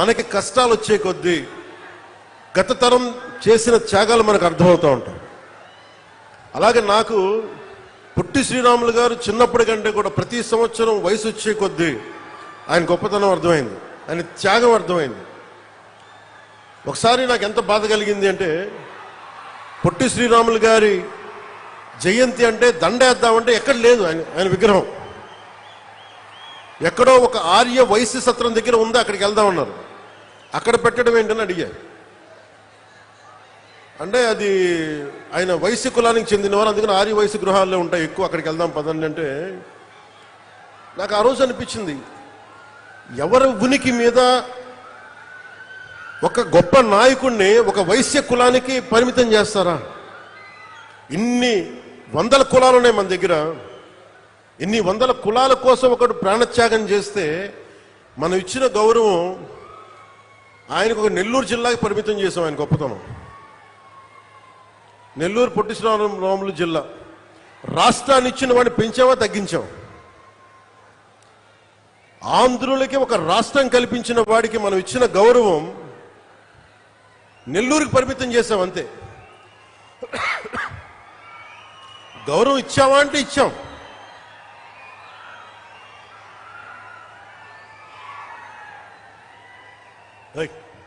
మనకి కష్టాలు వచ్చే కొద్దీ గత తరం చేసిన త్యాగాలు మనకు అర్థమవుతూ ఉంటాయి. అలాగే నాకు పొట్టి శ్రీరాములు గారు చిన్నప్పటి కంటే కూడా ప్రతి సంవత్సరం వయసు వచ్చే కొద్దీ ఆయన గొప్పతనం అర్థమైంది, ఆయన త్యాగం అర్థమైంది. ఒకసారి నాకు ఎంత బాధ కలిగింది అంటే, పొట్టి శ్రీరాములు గారి జయంతి అంటే దండేద్దామంటే ఎక్కడ లేదు ఆయన విగ్రహం. ఎక్కడో ఒక ఆర్య వైశ్య సత్రం దగ్గర ఉంది, అక్కడికి వెళ్దామన్నారు. అక్కడ పెట్టడం ఏంటని అడిగారు. అంటే అది ఆయన వైశ్య కులానికి చెందినవారు, అందుకని ఆర్య వైశ్య గృహాల్లో ఉంటాయి ఎక్కువ, అక్కడికి వెళ్దాం పదండి అంటే నాకు ఆ రోజు అనిపించింది, ఎవరి ఉనికి మీద ఒక గొప్ప నాయకుడిని ఒక వైశ్య కులానికి పరిమితం చేస్తారా? ఇన్ని వందల కులాలు ఉన్నాయి మన దగ్గర. ఇన్ని వందల కులాల కోసం ఒకడు ప్రాణత్యాగం చేస్తే మనం ఇచ్చిన గౌరవం ఆయనకు ఒక నెల్లూరు జిల్లాకి పరిమితం చేసాం. ఆయన గొప్పతనం నెల్లూరు పొట్టి శ్రీరాములు జిల్లా. రాష్ట్రాన్ని ఇచ్చిన వాడిని పెంచామా తగ్గించాం? ఆంధ్రులకి ఒక రాష్ట్రం కల్పించిన వాడికి మనం ఇచ్చిన గౌరవం నెల్లూరుకి పరిమితం చేసాం అంతే. గౌరవం ఇచ్చావా అంటే ఇచ్చాం. Like